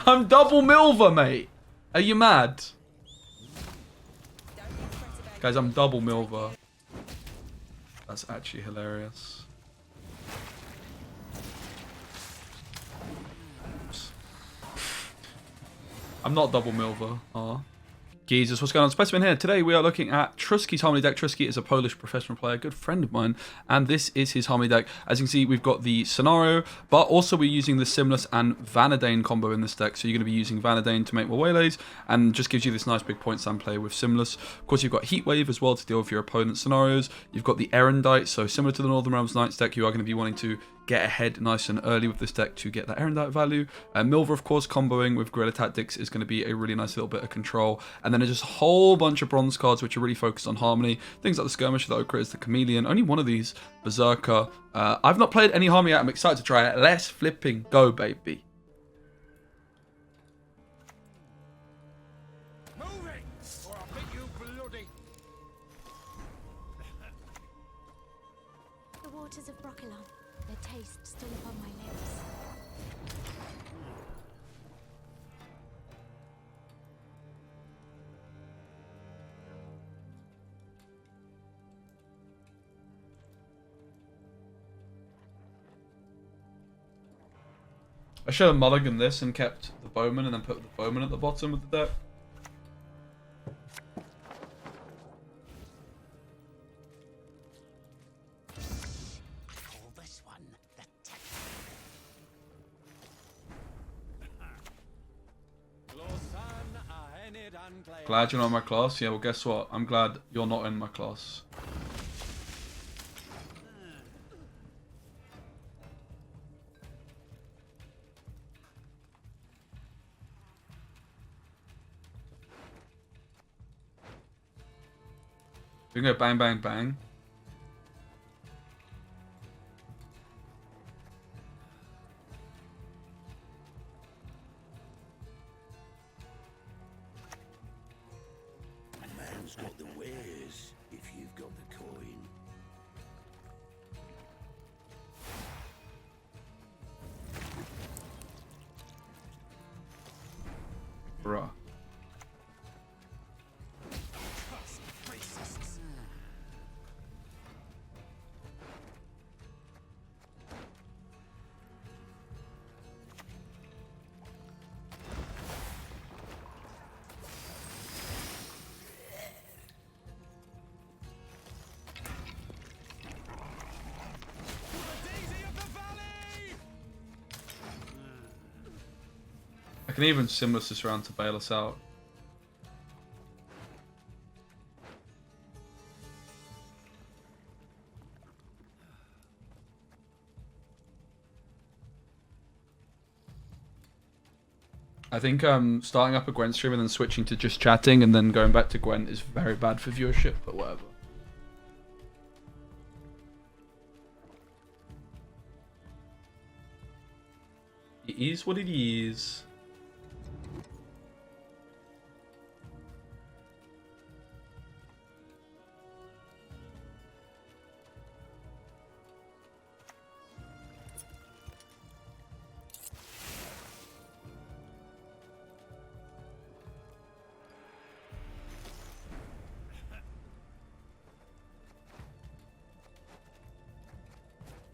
I'm double Milver, mate. Are you mad? Guys, I'm double Milver. That's actually hilarious. Oops. I'm not double Milver. Aw. Jesus, what's going on? Specimen here. Today we are looking at Trusky's Harmony deck. Trusky is a Polish professional player, good friend of mine, and this is his Harmony deck. As you can see, we've got the Scenario, but also we're using the Simless and Vanadane combo in this deck. So you're going to be using Vanadane to make more waylays, and just gives you this nice big point stand play with Simless. Of course, you've got Heatwave as well to deal with your opponent's scenarios. You've got the Erendite, so similar to the Northern Realms Knights deck, you are going to be wanting to get ahead nice and early with this deck to get that Erendite value. Milver, of course, comboing with Guerrilla Tactics is going to be a really nice little bit of control. And then there's just a whole bunch of bronze cards which are really focused on Harmony. Things like the Skirmisher, the Okra, the Chameleon. Only one of these, Berserker. I've not played any Harmony yet. I'm excited to try it. Let's flipping go, baby. Moving, or I'll make you bloody. The waters of Broccolon, their taste still upon my lips. I should have mulliganed this and kept the Bowman and then put the Bowman at the bottom of the deck. Call this one the Glad you're not in my class? Yeah, well guess what? I'm glad you're not in my class. We can go bang, bang, bang. A man's got the wares if you've got the coin. Bruh. I can even Simless this round to bail us out. I think starting up a Gwent stream and then switching to just chatting and then going back to Gwent is very bad for viewership, but whatever. It is what it is.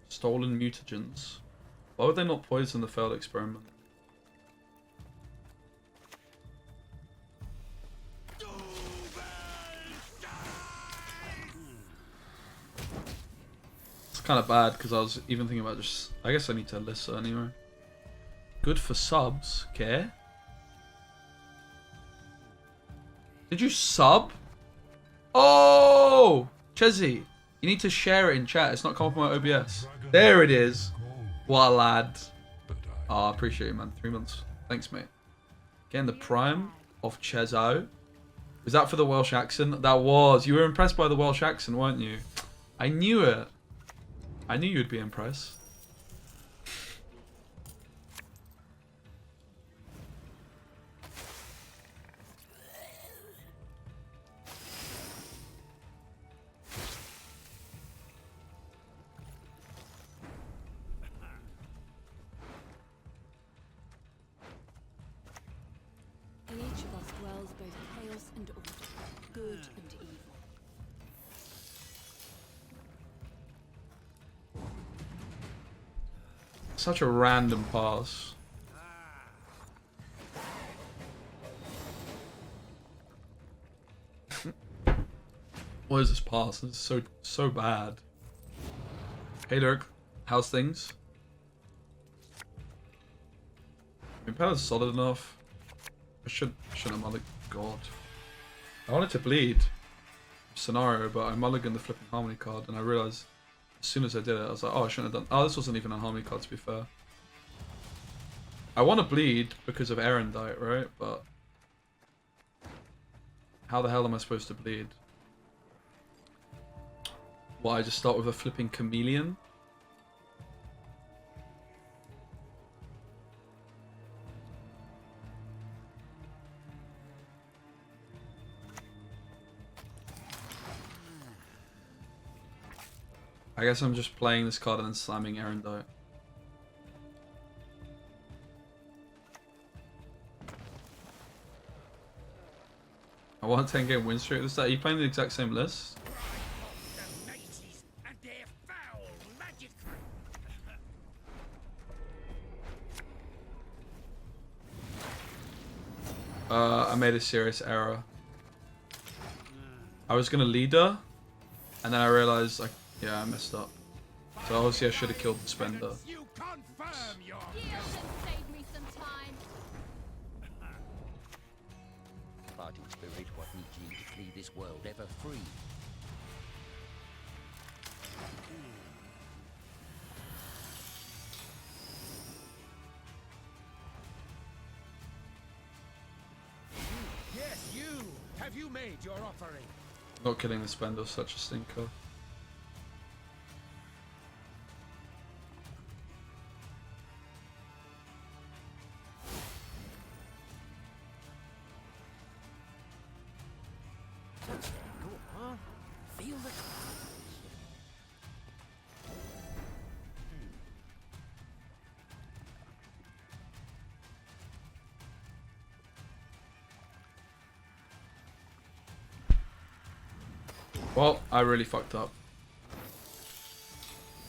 Stolen mutagens. Why would they not poison the failed experiment? It's kind of bad because I was even thinking about just. I guess I need to Alyssa anyway. Good for subs, okay? Did you sub? Oh! Chezzy, you need to share it in chat. It's not coming from my OBS. There it is. What a lad. Oh, I appreciate you, man. 3 months. Thanks, mate. Getting the prime of Chezo. Was that for the Welsh accent? That was. You were impressed by the Welsh accent, weren't you? I knew it. I knew you'd be impressed. dwells both chaos and order, good and evil. Such a random pass. What is this pass? This is so bad. Hey Dirk, how's things? Impale's solid enough. I shouldn't have mulliganed. God. I wanted to bleed scenario, but I mulliganed the flipping harmony card, and I realized as soon as I did it, I was like, oh, I shouldn't have done. Oh, this wasn't even a harmony card, to be fair. I want to bleed because of Erendite, right? But how the hell am I supposed to bleed? What, I just start with a flipping chameleon? I guess I'm just playing this card and then slamming Erendite. I want a 10-game win streak. Are you playing the exact same list? I made a serious error. I was gonna lead her, and then I realized, like, yeah, I messed up. So obviously I should have killed the spender. You confirm your save me some time. Fighting spirit, what needs you to flee this world ever free? Yes, you! Have you made your offering? Not killing the spender was such a stinker. Feel the Well, I really fucked up.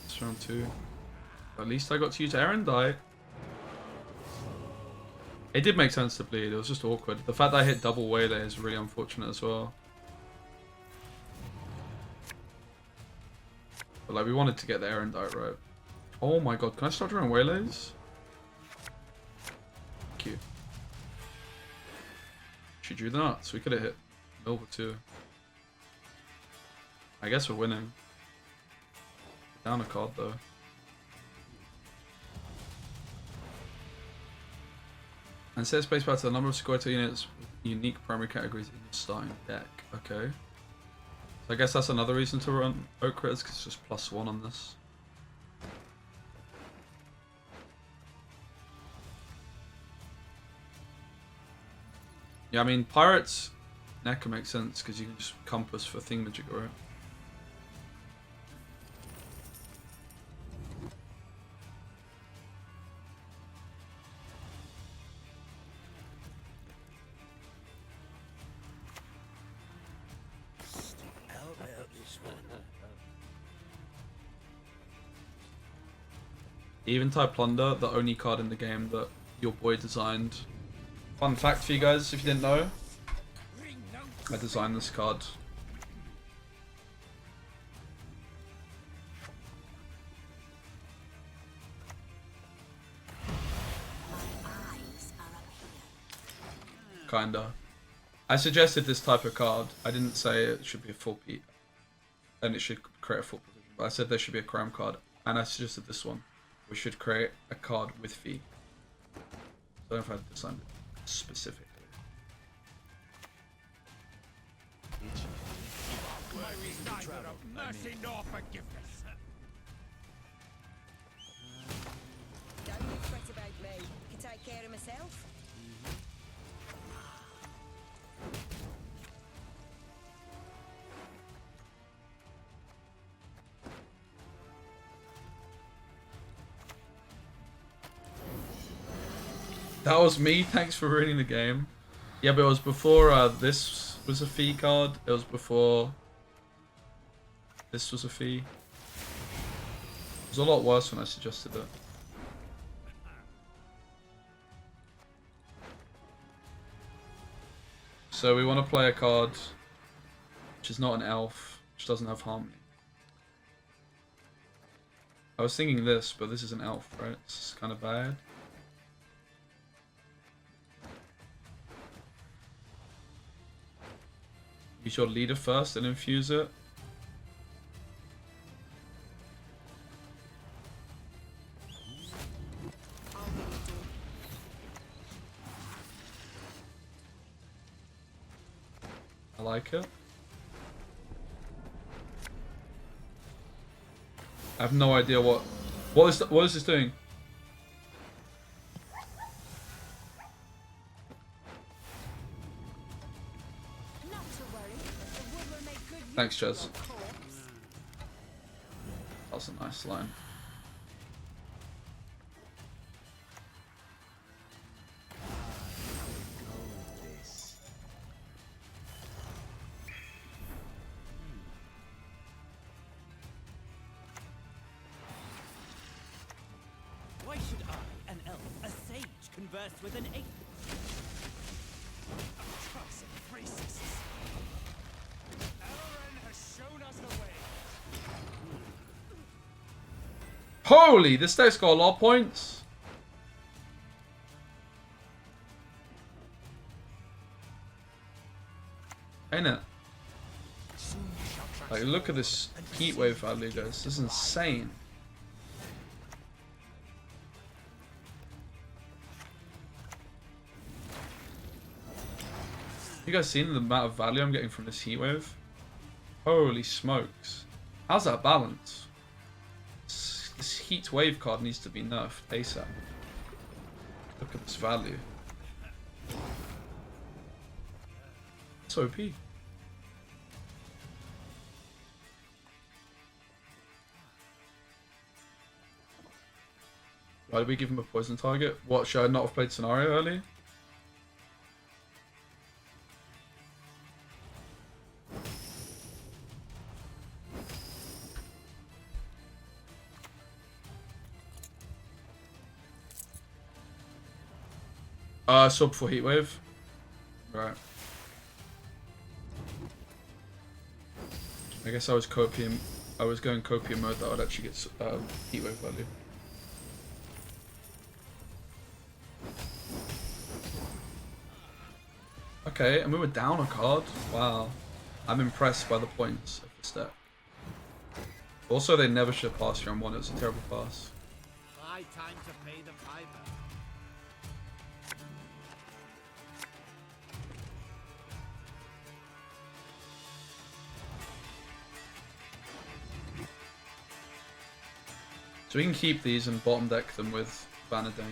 It's round 2. At least I got to use Erendite. It did make sense to bleed, it was just awkward. The fact that I hit double waylay is really unfortunate as well. But like, we wanted to get the Erendite right. Oh my god, can I start drawing waylays? Thank you. She drew the nuts, we could have hit Milva too. I guess we're winning. Down a card though. And set spacebar to the number of Squirtle units with unique primary categories in your starting deck. Okay. So I guess that's another reason to run Oak Critters, because it's just +1 on this. Yeah, I mean, Pirates Necker makes sense because you can just compass for Thingamajig, right? How about this one? Eventide Plunder, the only card in the game that your boy designed. Fun fact for you guys, if you didn't know, I designed this card. Kinda. I suggested this type of card. I didn't say it should be a full P, and it should create a full provision. But I said there should be a crime card, and I suggested this one. We should create a card with fee. I don't know if I designed it specifically. Neither of mercy nor forgiveness. Don't you fret about me. I can take care of myself. That was me. Thanks for ruining the game. Yeah, but it was before this was a fee card. It was before this was a fee. It was a lot worse when I suggested it. So we want to play a card which is not an elf, which doesn't have harmony. I was thinking this, but this is an elf, right? It's kind of bad. Use your leader first and infuse it. I like it. I have no idea what is this doing? Not to worry. The wood will make good use Thanks, Chaz. of your corpse. That's a nice line. Why should I, an elf, a sage, converse with an ape? Trucks of racists. Elren has shown us the way. Holy, this deck's got a lot of points. Ain't it? Like, look at this heat wave value, guys. This is insane. You guys seen the amount of value I'm getting from this heat wave? Holy smokes. How's that balance? This heat wave card needs to be nerfed ASAP. Look at this value. It's OP. Why did we give him a poison target? What, should I not have played scenario early? Sub for heatwave. Right. I guess I was copium. I was going copium mode. That would actually get heatwave value. Okay, and we were down a card. Wow, I'm impressed by the points of the step. Also, they never should have passed round 1. It was a terrible pass. High time to pay the piper. So we can keep these and bottom deck them with Vanadane.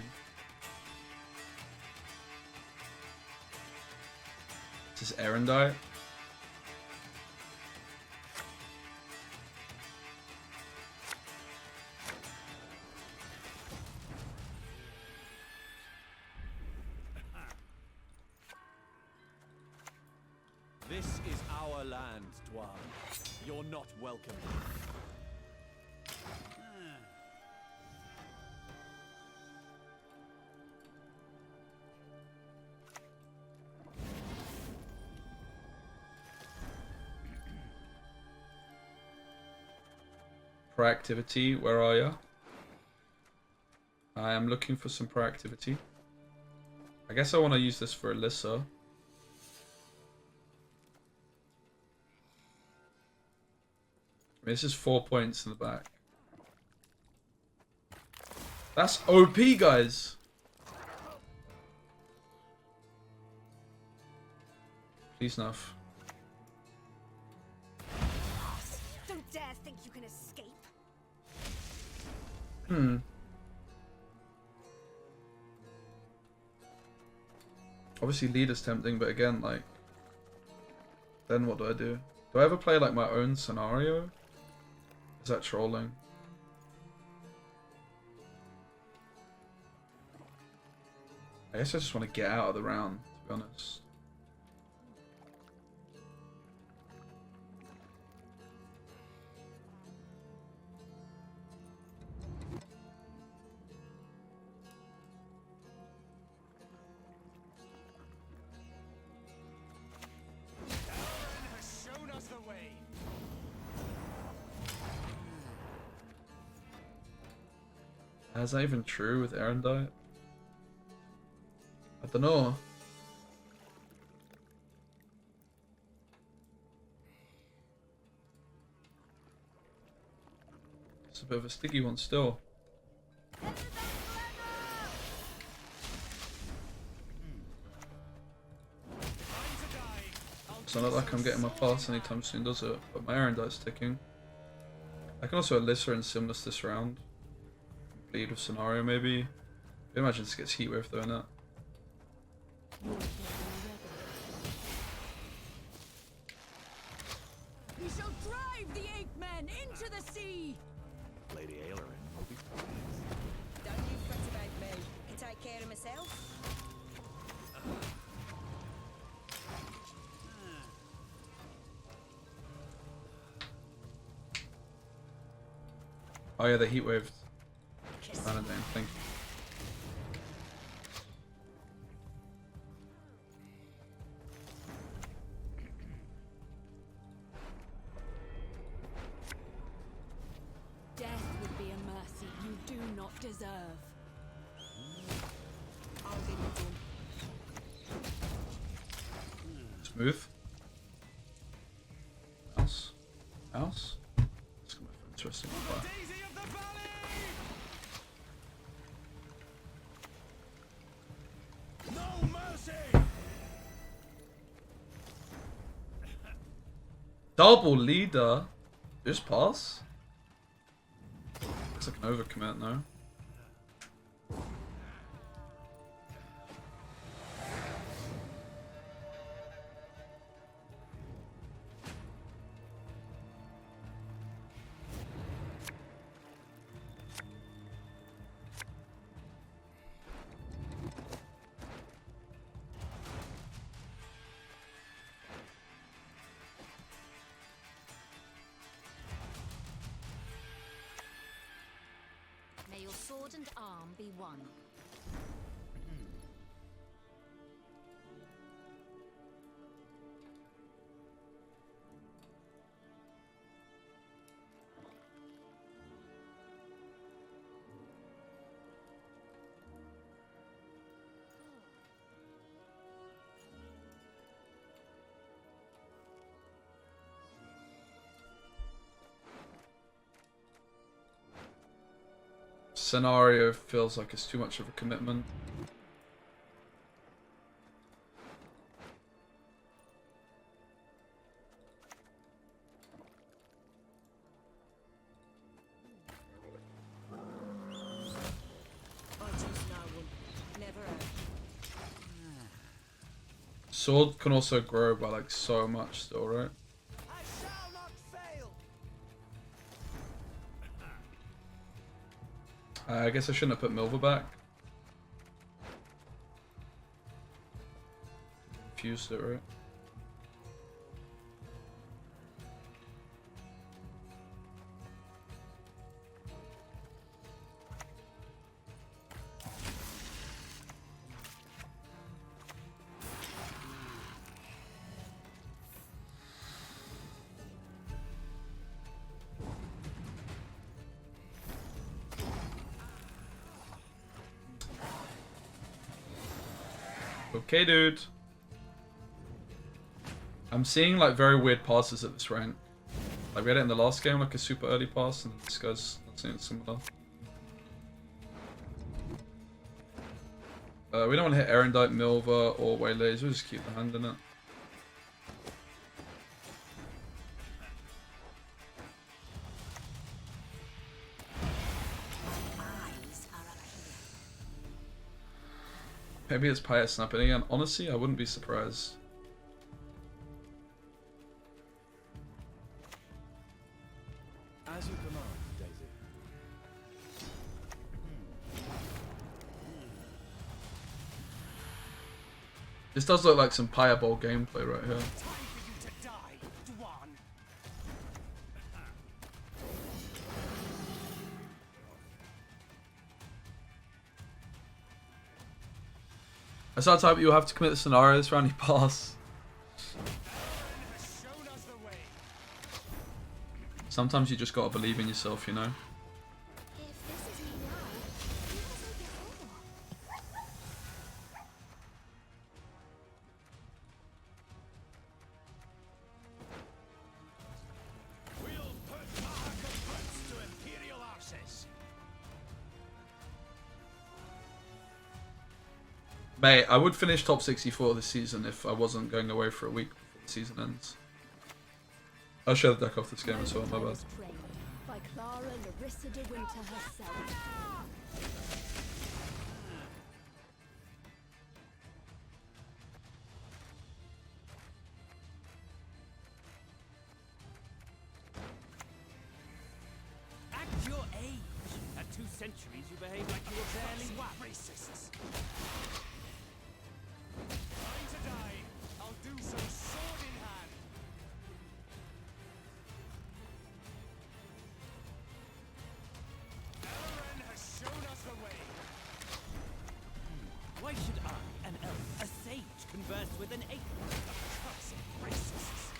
This is Erendite. This is our land, Dwarf. You're not welcome. Proactivity, where are you? I am looking for some proactivity. I guess I want to use this for Alyssa. I mean, this is 4 points in the back. That's OP, guys! Please enough. Don't dare think you can escape. Obviously leader's tempting, but again, like, then what do I do? Do I ever play like my own scenario? Is that trolling? I guess I just want to get out of the round, to be honest. Is that even true with Erendite? I don't know. It's a bit of a sticky one still. It's not like I'm getting my pass anytime soon, does it? But my Erendite's ticking. I can also Alyssa and Simless this round. Bleed with Scenario maybe. I imagine this gets Heatwave though, innit? We shall drive the ape men into the sea! Lady Aileron will be pleased. Don't you fret about me. Can take care of myself. Oh yeah, the Heatwave. Vanadine, thank you. Death would be a mercy you do not deserve. I'll get it done. Smooth. Mouse. Mouse. It's gonna be interesting. Daisy of the Valley! No mercy! Double leader. Just pass. Looks like an overcommit now. May your sword and arm be one. Scenario feels like it's too much of a commitment. I choose no one. Never have. Sword can also grow by like so much still, right? I shall not fail! I guess I shouldn't have put Milva back. Fused it, right? Okay, dude. I'm seeing like very weird passes at this rank. Like we had it in the last game, like a super early pass, and this guy's not seeing it similar. We don't want to hit Erendite, Milva, or Waylays. We'll just keep the hand in it. Eyes are up here. Maybe it's Pyre snapping again. Honestly, I wouldn't be surprised. As you command, Daisy. This does look like some Pyre Bowl gameplay right here. Time for you to die, Dwan. That's that type you'll have to commit the scenario this round you pass. Has shown us the way. Sometimes you just gotta believe in yourself, you know? If this is me now, Mate, I would finish top 64 this season if I wasn't going away for a week before the season ends. I'll share the deck off this game as well, my bad. By Clara Larissa de Winter herself. At your age, at 2 centuries, you behave like you were barely what? Racists. Time to die. I'll do so sword in hand. Elren has shown us the way. Why should I, an elf, a sage, converse with an ape? Cuss of racists.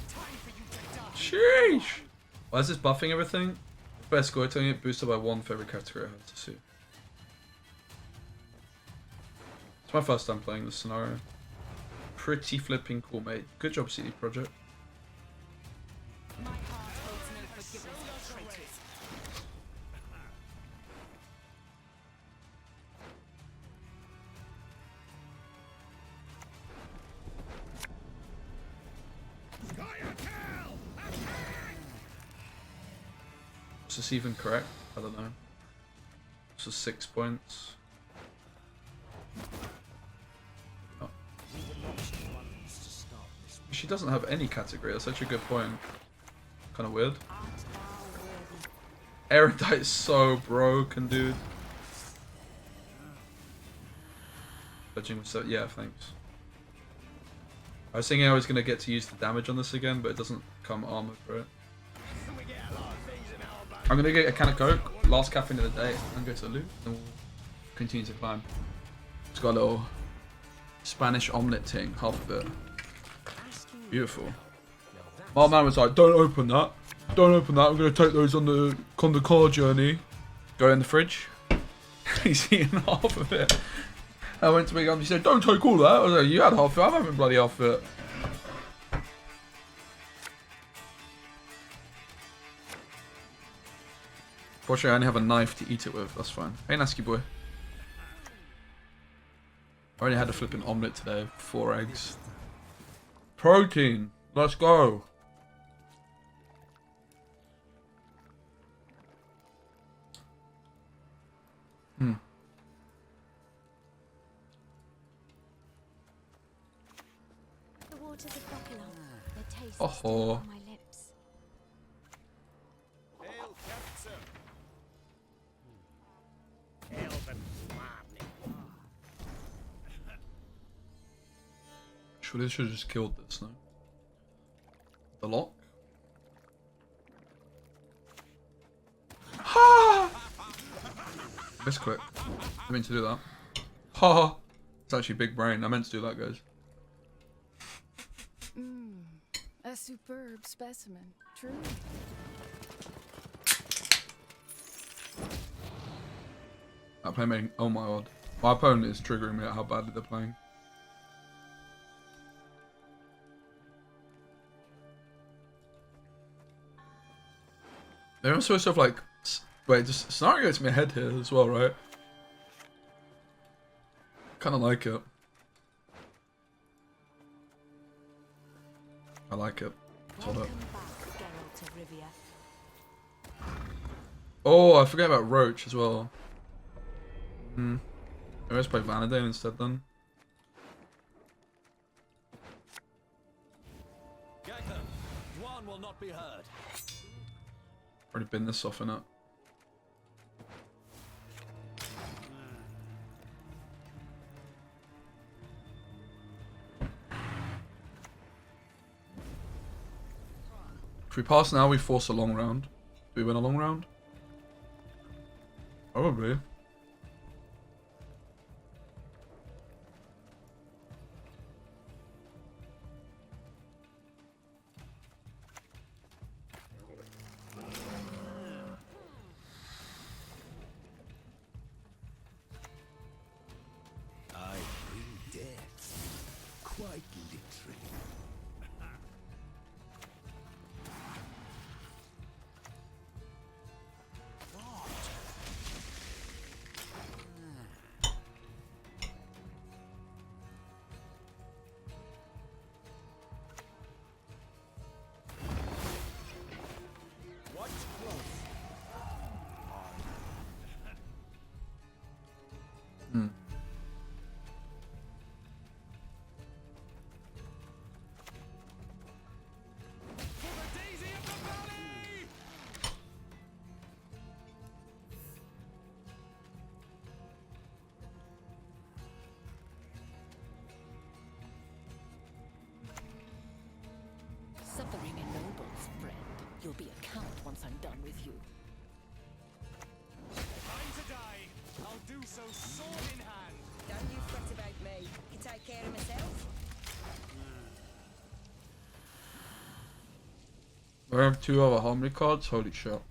Time for you to die. Sheesh! Why is this buffing everything? Best score, telling it boosted by 1 for every category I have to see. It's my first time playing this scenario. Pretty flipping cool, mate. Good job, CD Projekt. My heart holds no forgiveness for traitors. Is this even correct? I don't know. This is 6 points. Oh. She doesn't have any category. That's such a good point. Kind of weird. Erudite is so broken, dude. Fudging so yeah, thanks. I was thinking I was gonna get to use the damage on this again, but it doesn't come armor for it. I'm gonna get a can of Coke, last caffeine of the day, and go to the loot, and we'll continue to climb. It's got a little Spanish omelette thing, half of it. Beautiful. My man was like, don't open that. Don't open that, I'm gonna take those on the car journey. Go in the fridge. He's eating half of it. I went to make up, he said, don't take all that. I was like, you had half of it, I'm having bloody half of it. Fortunately, I only have a knife to eat it with. That's fine. Hey, Nasky boy. I already had a flipping omelette today. 4 eggs. Protein. Let's go. Hmm. The waters of Buckingham. Their taste Oh. is still on my lips. Hail, Captain. Surely should have just killed this, no? The lock? Ha! Misclick. I meant to do that. Ha! It's actually big brain. I meant to do that, guys. A superb specimen, truly. That play made, oh my god. My opponent is triggering me at how badly they're playing. They're also sort of like, wait, just scenario gets me ahead here as well, right? Kind of like it. I like it. Hold up. Welcome back, Geralt of Rivia. Oh, I forgot about Roach as well. Hmm. Maybe let's play Vanadane instead then. Geiger, Dwan will not be heard. Already been this off in it. If we pass now, we force a long round. Do we win a long round? Probably. I bring death, quite literally. will be a count once I'm done with you. Time to die. I'll do so sword in hand. Don't you fret about me. Can take care of myself. I have 2 other harmony cards. Holy shit.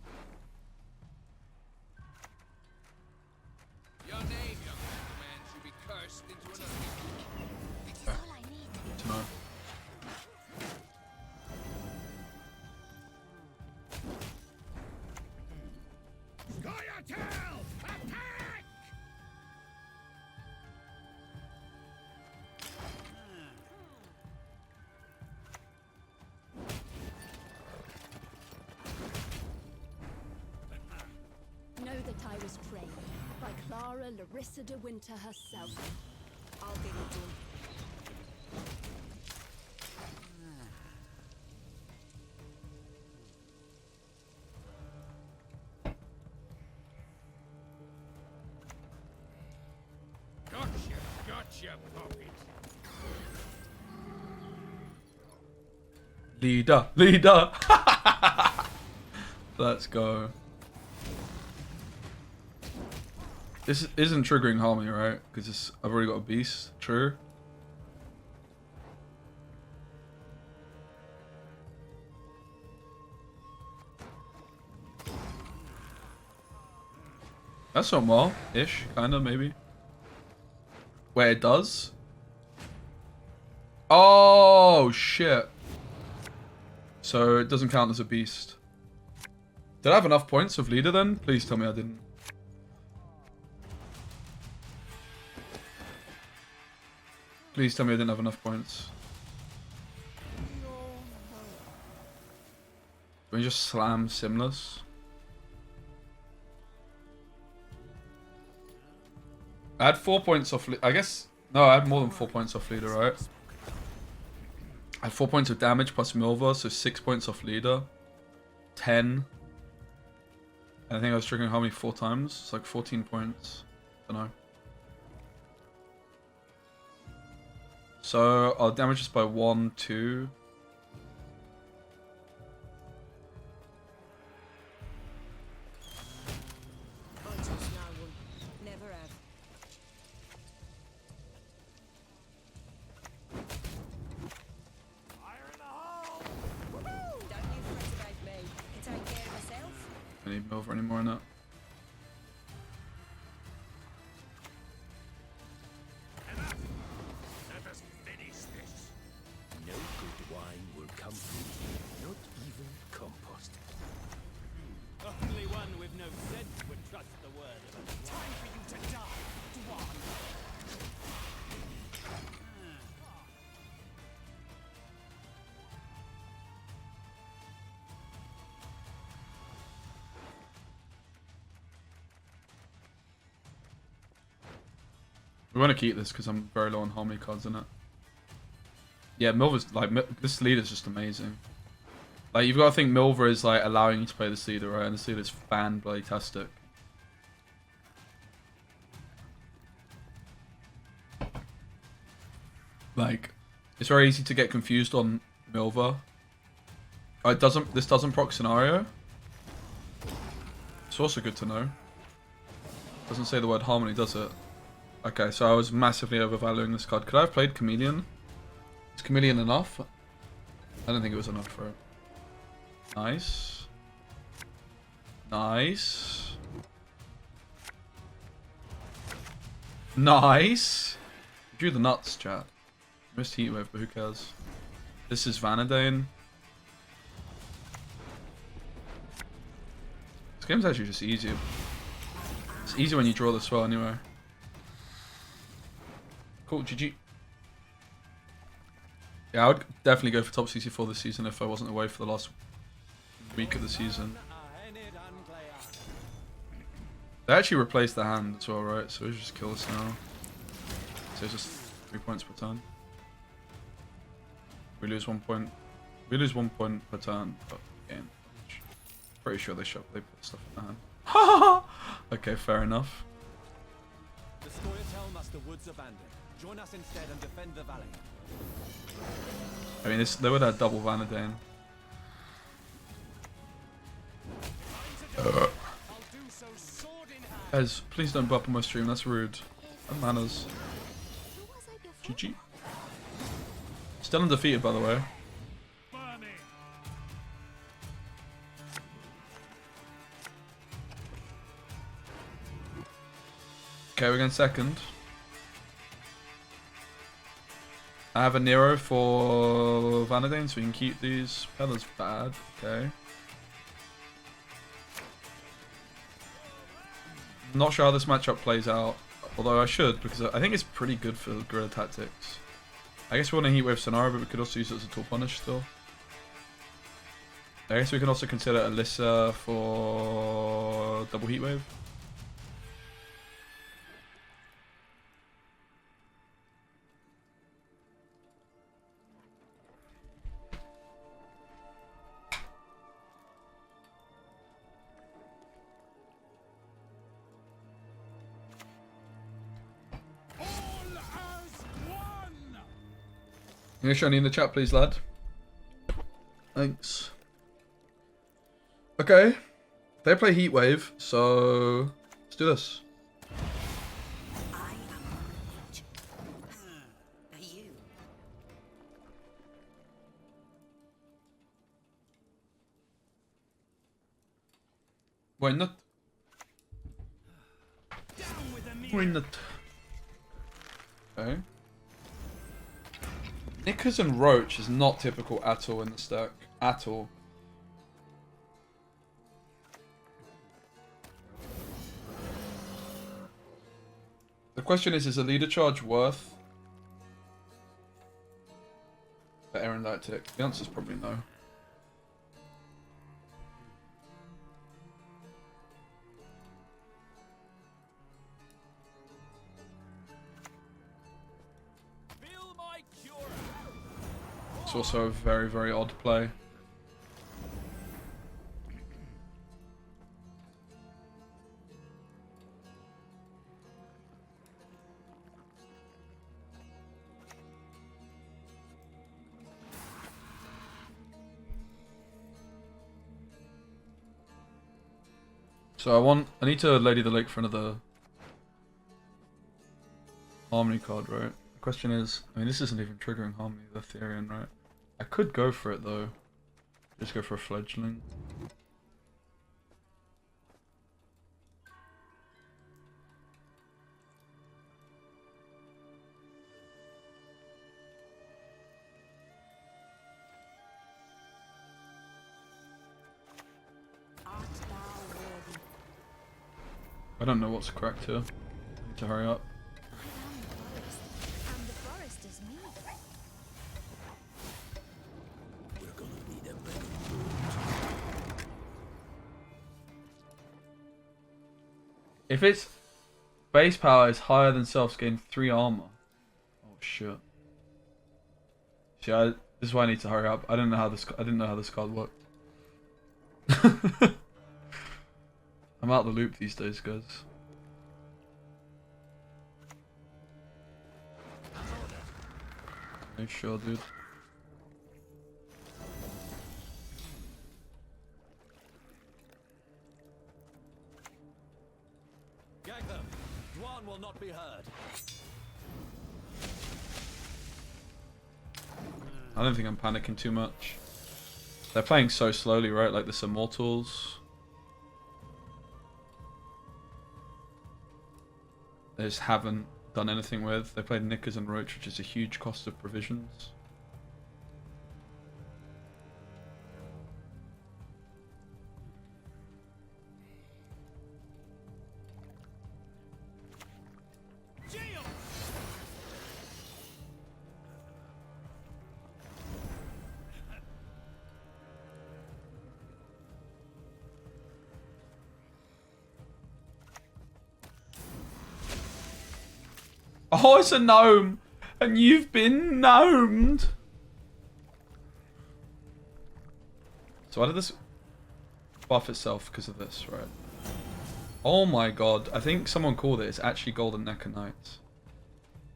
Your name, young gentleman, should be cursed into another. That is all I need. Good to know. Know that I was trained by Clara Larissa de Winter herself. I'll get it done. Gotcha, puppet. Leader, leader. Let's go. This isn't triggering harmony, right? Because I've already got a beast. True. That's not well, ish, kinda, maybe. Wait, it does? Oh shit. So it doesn't count as a beast. Did I have enough points of leader then? Please tell me I didn't. Please tell me I didn't have enough points. Can we just slam Simless? I had 4 points off. I guess no, I had more than 4 points off leader, right? I had 4 points of damage plus Milva, so 6 points off leader. 10. And I think I was triggering harmony 4 times. It's like 14 points. I don't know. So I'll damage this by 1, 2. I trust no one. Never have. Fire in the hole. Don't you fret about me. Can take care of myself. I need Milva anymore in that. Let us finish this. No good wine will come from here, not even compost. Only one with no sense would trust the word of a time for you to die, Dwan. We want to keep this because I'm very low on harmony cards in it. Yeah, Milva's like this leader's just amazing. Like you've got to think Milva is like allowing you to play this leader, right? And this leader's fan bloody tastic. Like it's very easy to get confused on Milva. Oh, this doesn't proc scenario. It's also good to know. Doesn't say the word harmony, does it? Okay, so I was massively overvaluing this card. Could I have played Chameleon? Is Chameleon enough? I don't think it was enough for it. Nice. Nice. Nice. Drew the nuts, chat. Missed Heatwave, but who cares? This is Vanadane. This game's actually just easier. It's easy when you draw this well anyway. Cool, GG. Yeah, I would definitely go for top CC4 this season if I wasn't away for the last week of the season. They actually replaced the hand as well, right? So we just kill this now. So it's just 3 points per turn. We lose 1 point. We lose 1 point per turn, but again, pretty sure they put stuff in the hand. Okay, fair enough. The Scoia'tael must the woods abandon. Join us instead and defend the valley. I mean, they would have double Vanadane. I'll do so sword in hand. Guys, please don't bop on my stream. That's rude. And manners. Who was I before? GG. Still undefeated, by the way. Burning. Okay, we're going second. I have a Nero for Vanadine, so we can keep these. Pella's bad. Okay. Not sure how this matchup plays out, although I should, because I think it's pretty good for guerrilla tactics. I guess we want a heatwave scenario, but we could also use it as a tool punish still. I guess we can also consider Alyssa for double heatwave. All as one. Can you show me in the chat, please, lad? Thanks. Okay. They play heatwave, so let's do this. I am rich. Are you? Why not? Down with the meat. Why not? Okay. Knickers and Roach is not typical at all in the stack. At all. The question is a leader charge worth the Aaron Light tick? The answer is probably no. Feel my cure. It's also a very, very odd play. So I need to Lady the Lake for another Harmony card, right? The question is, I mean, this isn't even triggering Harmony, the Therian, right? I could go for it though. Just go for a Fledgling. Art thou worthy? I don't know what's correct here. I need to hurry up. I am the forest, and the forest is me. We're gonna need a better If its base power is higher than self's, gain 3 armor. Oh shit. See, this is why I need to hurry up. I didn't know how this card worked. I'm out the loop these days, guys. Okay, sure, dude. Gag them. Dwan will not be heard. I don't think I'm panicking too much. They're playing so slowly, right? Like this Immortals. They just haven't done anything with. They played Knickers and Roach, which is a huge cost of provisions. Jail. Oh, it's a gnome! And you've been gnomed! So why did this buff itself because of this, right? Oh my god, I think someone called it. It's actually Golden Necker Knights.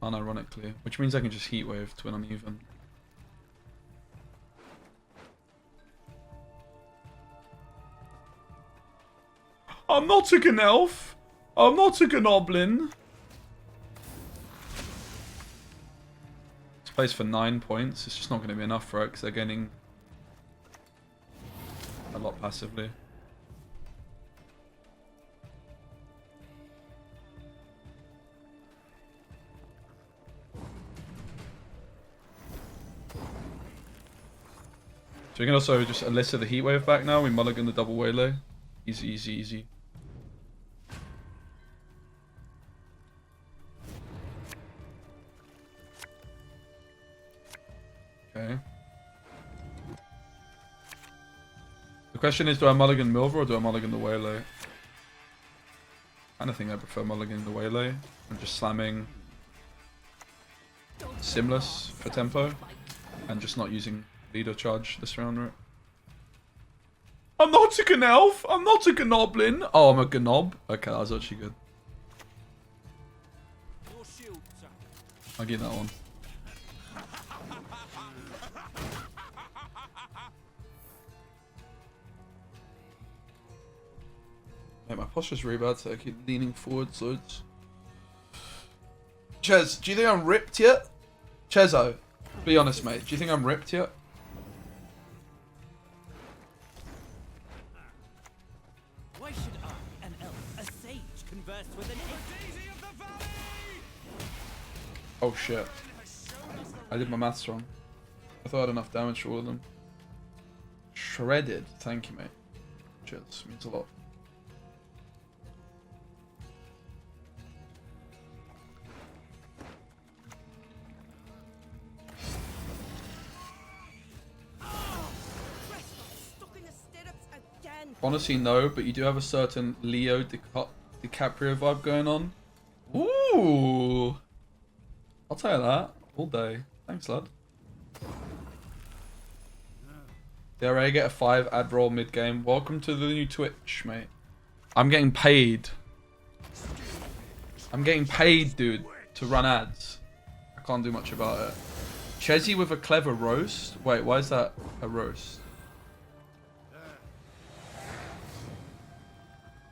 Unironically. Which means I can just Heatwave to win uneven. I'm not a Gnelf. I'm not a Gnoblin. This plays for 9 points. It's just not going to be enough for it because they're gaining a lot passively. So we can also just elicit the heatwave back now. We mulligan the double waylay. Easy, easy, easy. Okay. The question is, do I mulligan Milver or do I mulligan the waylay? I kind of think I prefer mulliganing the waylay and just slamming Simless for tempo and just not using leader charge this round, right? I'm not a Gnelf! I'm not a Gnoblin! Oh, I'm a Gnob? Okay, that was actually good. Your shield, sir. I'll give that one. Mate, my posture's really bad, so I keep leaning forwards loads. Ches, do you think I'm ripped yet? Chezo, be honest, mate. Do you think I'm ripped yet? Why should I, an elf, a sage, converse with an daisy of the valley? Oh shit. I did my maths wrong. I thought I had enough damage for all of them. Shredded. Thank you, mate. Cheers. Means a lot. Stuck in the stirrups again. Honestly, no, but you do have a certain Leo DiCaprio vibe going on. Ooh! I'll tell you that. All day. Thanks, lad. Did I already get a 5 ad roll mid game? Welcome to the new Twitch, mate. I'm getting paid. I'm getting paid, dude, to run ads. I can't do much about it. Chezzy with a clever roast? Wait, why is that a roast?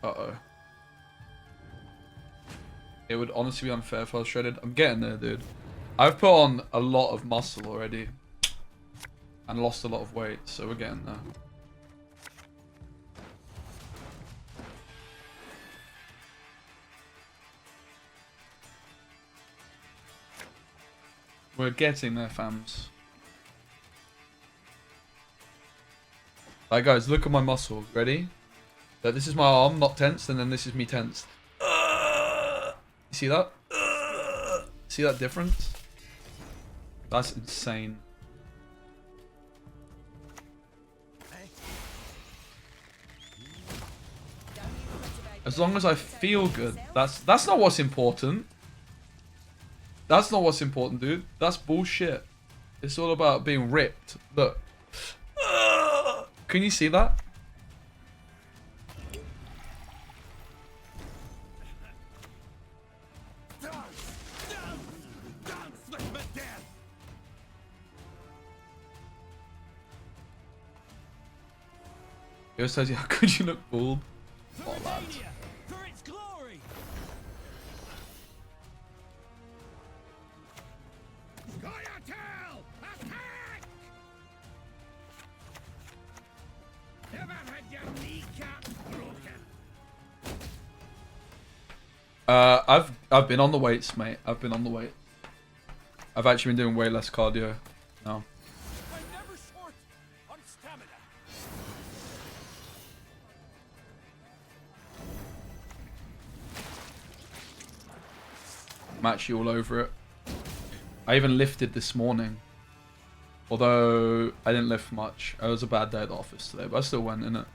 Uh-oh. It would honestly be unfair if I was shredded. I'm getting there, dude. I've put on a lot of muscle already. And lost a lot of weight, so we're getting there. We're getting there, fams. Alright guys, look at my muscle. Ready? So this is my arm, not tensed, and then this is me tensed. You see that? See that difference? That's insane. As long as I feel good. That's not what's important. That's not what's important, dude. That's bullshit. It's all about being ripped. Look. Can you see that? It just tells you how good you look bald. Oh, lad. For its glory. I've been on the weights, mate. I've been on the weight. I've actually been doing way less cardio now. I'm never short on stamina. I'm actually all over it. I even lifted this morning. Although I didn't lift much. It was a bad day at the office today, but I still went in it.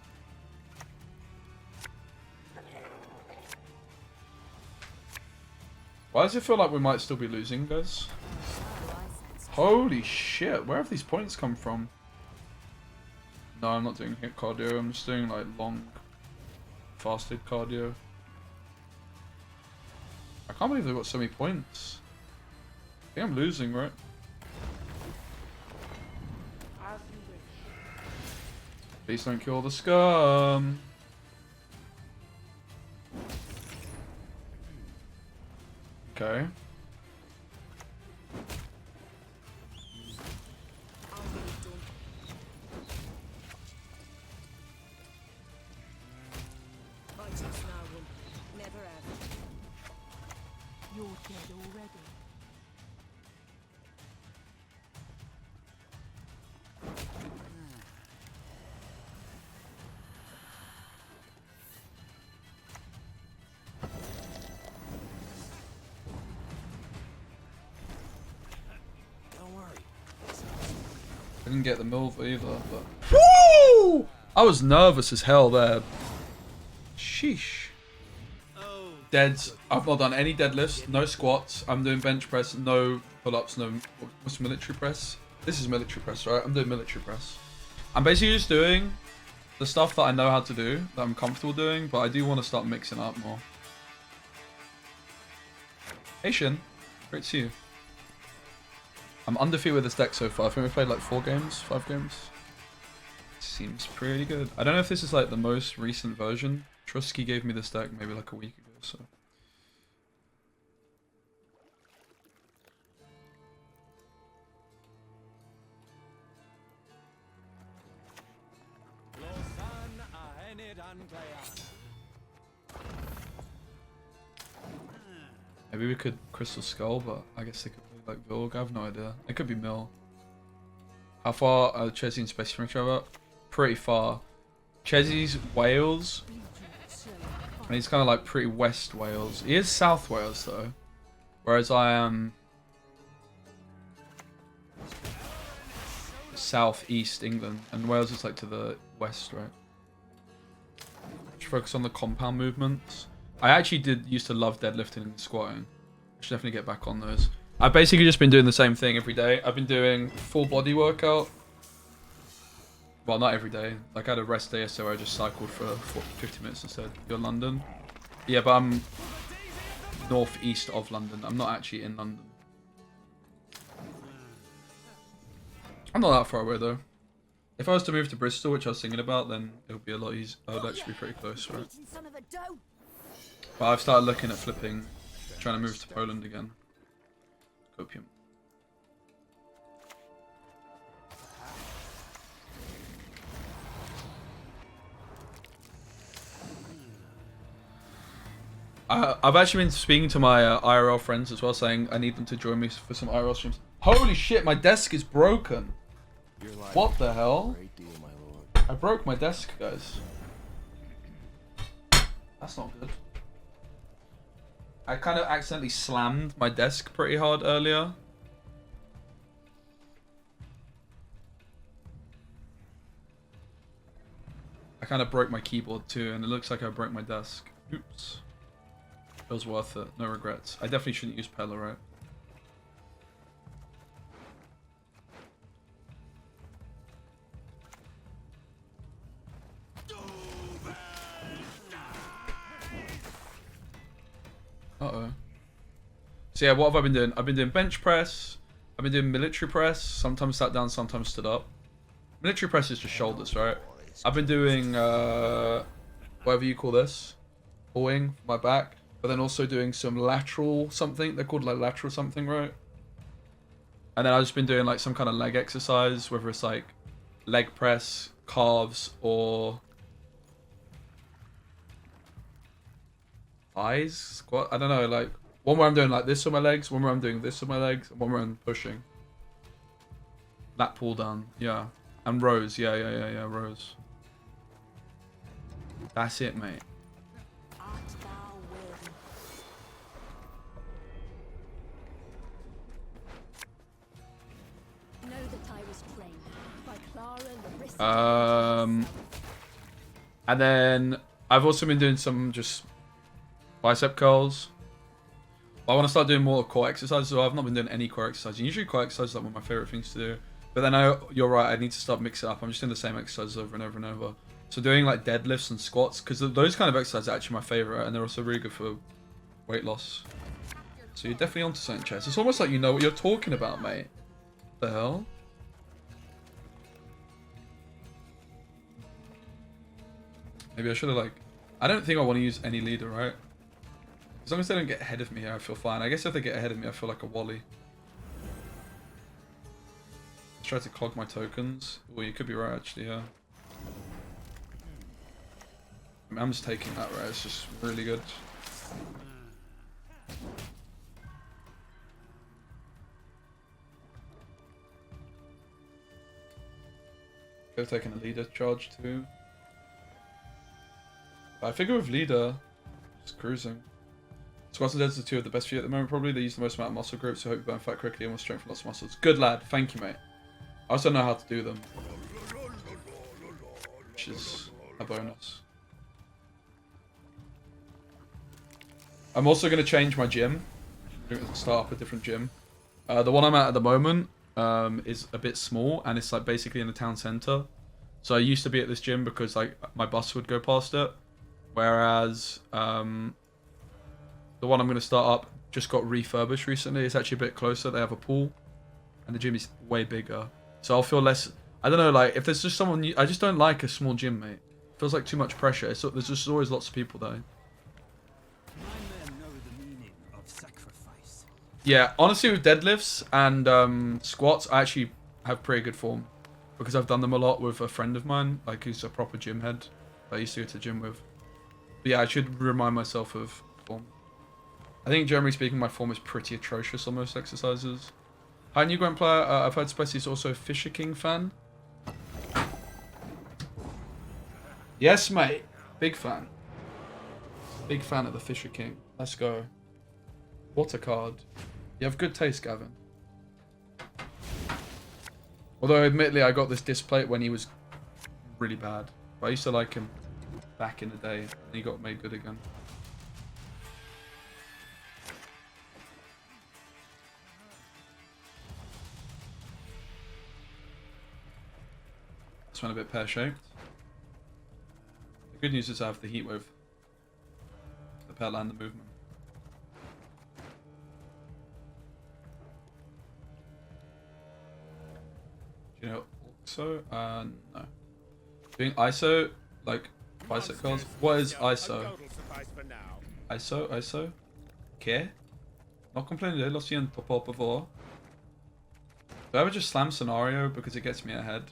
Why does it feel like we might still be losing, guys? Holy shit, where have these points come from? No, I'm not doing hit cardio, I'm just doing like long, fasted cardio. I can't believe they've got so many points. I think I'm losing, right? Please don't kill the scum. Okay. I'll get it done. I trust no one. Never have. You're dead already. Don't worry. I didn't get the milk either, but... Woo! I was nervous as hell there. Sheesh. Oh, Deads. I've not done any deadlifts, no squats. I'm doing bench press, no pull-ups, no... What's military press? This is military press, right? I'm doing military press. I'm basically just doing the stuff that I know how to do, that I'm comfortable doing, but I do want to start mixing up more. Hey Shin, great to see you. I'm undefeated with this deck so far. I think we played like 4 games, 5 games. Seems pretty good. I don't know if this is like the most recent version. Trusky gave me this deck maybe like a week ago, so. Losan Ahenid Anklayan. Maybe we could Crystal Skull, but I guess they could play like Vilg. I have no idea. It could be Mill. How far are Chesney and Specimen travel? Pretty far. Chesney's Wales. And he's kind of like pretty West Wales. He is South Wales though. Whereas I am South East England. And Wales is like to the west, right? Should focus on the compound movements. I actually used to love deadlifting and squatting. I should definitely get back on those. I've basically just been doing the same thing every day. I've been doing full body workout. Well, not every day. Like I had a rest day, so I just cycled for 50 minutes instead. You're London? Yeah, but I'm northeast of London. I'm not actually in London. I'm not that far away though. If I was to move to Bristol, which I was thinking about, then it would be a lot easier. Oh, it'd actually be pretty close, right? Son of a doe. But I've started looking at flipping, trying to move to Poland again. Copium. I've actually been speaking to my IRL friends as well, saying I need them to join me for some IRL streams. Holy shit, my desk is broken. What the hell? Great deal, my lord. I broke my desk, guys. That's not good. I kind of accidentally slammed my desk pretty hard earlier. I kind of broke my keyboard too, and it looks like I broke my desk. Oops. It was worth it. No regrets. I definitely shouldn't use Pella, right? Uh-oh. So yeah, what have I been doing? I've been doing bench press. I've been doing military press. Sometimes sat down, sometimes stood up. Military press is just shoulders, right? I've been doing, whatever you call this. Pulling my back. But then also doing some lateral something. They're called like lateral something, right? And then I've just been doing like some kind of leg exercise. Whether it's like leg press, calves, or thighs, squat. I don't know, like one where I'm doing like this with my legs, one where I'm doing this with my legs, and one where I'm pushing. Lat pull down, yeah. And rows, yeah, rows. That's it, mate. Art thou worthy? Know that I was trained by Clara Larissa. And then I've also been doing some just bicep curls. I want to start doing more core exercises. So I've not been doing any core exercises. Usually core exercises are one of my favorite things to do. But then you're right, I need to start mixing it up. I'm just doing the same exercises over and over and over. So doing like deadlifts and squats, because those kind of exercises are actually my favorite, and they're also really good for weight loss. So you're definitely onto something, Chess. It's almost like you know what you're talking about, mate. The hell? Maybe I should have like... I don't think I want to use any leader, right? As long as they don't get ahead of me here, I feel fine. I guess if they get ahead of me, I feel like a Wally. Let's try to clog my tokens. Well, you could be right, actually, yeah. I mean, I'm just taking that, right? It's just really good. Could have taken a leader charge too. But I figure with leader, just cruising. Squats and Deads are two of the best for you at the moment, probably. They use the most amount of muscle groups, so hope you burn fat quickly and will strengthen lots of muscles. Good lad, thank you, mate. I also know how to do them, which is a bonus. I'm also going to change my gym. I'm going to start up a different gym. The one I'm at the moment is a bit small, and it's like basically in the town center. So I used to be at this gym because like my bus would go past it, whereas the one I'm going to start up just got refurbished recently. It's actually a bit closer. They have a pool, and the gym is way bigger. So I'll feel less. I don't know, like if there's just someone new, I just don't like a small gym, mate. It feels like too much pressure. There's just always lots of people though. Yeah, honestly, with deadlifts and squats, I actually have pretty good form because I've done them a lot with a friend of mine, like who's a proper gym head that I used to go to gym with. But yeah, I should remind myself of form. I think generally speaking, my form is pretty atrocious on most exercises. Hi, new Gwent player. I've heard Spicy's also a Fisher King fan. Yes, mate. Big fan. Big fan of the Fisher King. Let's go. What a card. You have good taste, Gavin. Although, admittedly, I got this disc plate when he was really bad. But I used to like him back in the day, and he got made good again. This one a bit pear-shaped. The good news is I have the heat wave. The pedal and the movement. Do you know ISO? No. Doing ISO, like bicep curls? What is ISO? ISO? ¿Qué? No comprende, lo siento, por favor. Do I ever just slam scenario because it gets me ahead?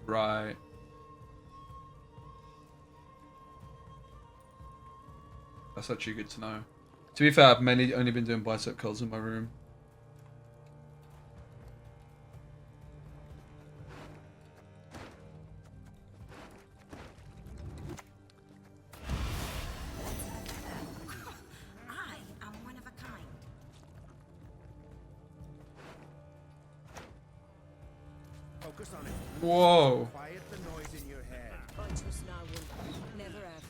Right. That's actually good to know. To be fair, I've mainly only been doing bicep curls in my room. Whoa. Quiet the noise in your head. I trust no one. Never have.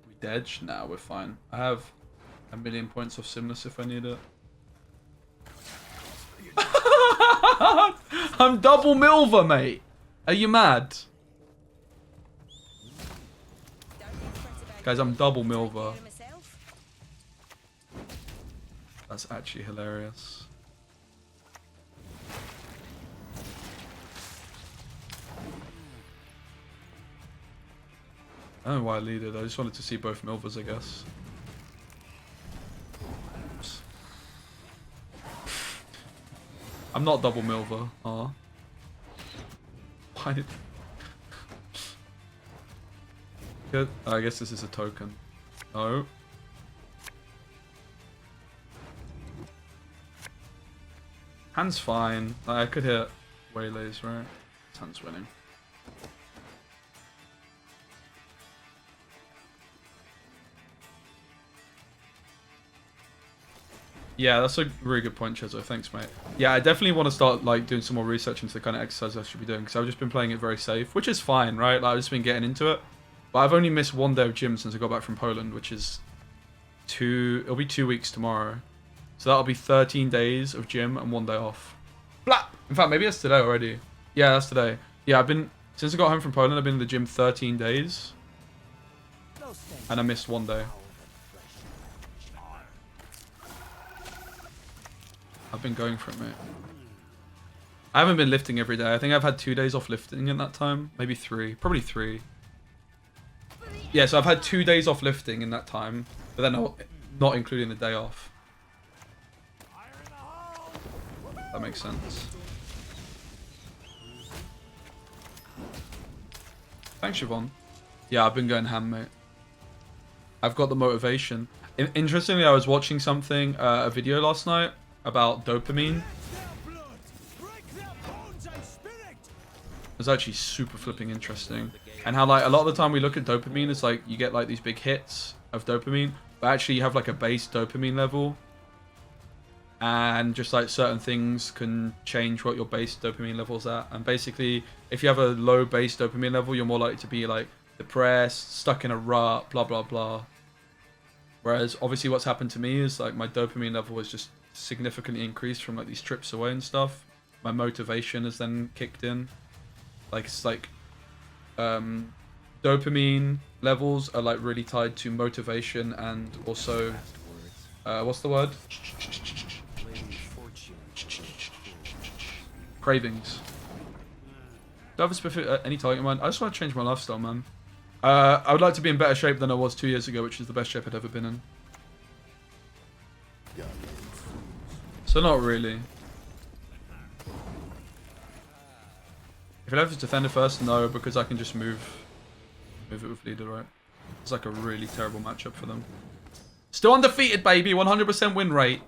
We dead? Nah, we're fine. I have 1,000,000 points of Simness if I need it. I'm double Milver, mate. Are you mad? Guys, I'm double Milver. That's actually hilarious. I don't know why I leaded. I just wanted to see both Milvers, I guess. Oops. I'm not double Milver. Aw. Why did... Good. I guess this is a token. Oh. Hand's fine. I could hit waylays, right? Hand's winning. Yeah, that's a really good point, Chezo. Thanks, mate. Yeah, I definitely want to start like doing some more research into the kind of exercise I should be doing because I've just been playing it very safe, which is fine, right? Like I've just been getting into it, but I've only missed one day of gym since I got back from Poland, which is it'll be 2 weeks tomorrow, so that'll be 13 days of gym and 1 day off. Blah! In fact, maybe that's today already. Yeah, that's today. Yeah, since I got home from Poland, I've been in the gym 13 days, and I missed 1 day. I've been going for it, mate. I haven't been lifting every day. I think I've had 2 days off lifting in that time. Maybe 3. Probably 3. Yeah, so I've had 2 days off lifting in that time. But then not including the day off. That makes sense. Thanks, Siobhan. Yeah, I've been going ham, mate. I've got the motivation. Interestingly, I was watching something, a video last night about dopamine. It was actually super flipping interesting. And how like a lot of the time we look at dopamine as like you get like these big hits of dopamine, but actually you have like a base dopamine level. And just like certain things can change what your base dopamine level's at. And basically, if you have a low base dopamine level, you're more likely to be like depressed, stuck in a rut, blah, blah, blah. Whereas obviously what's happened to me is like my dopamine level has just significantly increased from like these trips away and stuff. My motivation has then kicked in. Like it's like dopamine levels are like really tied to motivation and also what's the word? Cravings. Do I have a specific any target in mind? I just want to change my lifestyle, man. I would like to be in better shape than I was 2 years ago, which is the best shape I'd ever been in. So not really. If I left as defender first, no, because I can just move it with leader, right? It's like a really terrible matchup for them. Still undefeated, baby. 100% win rate.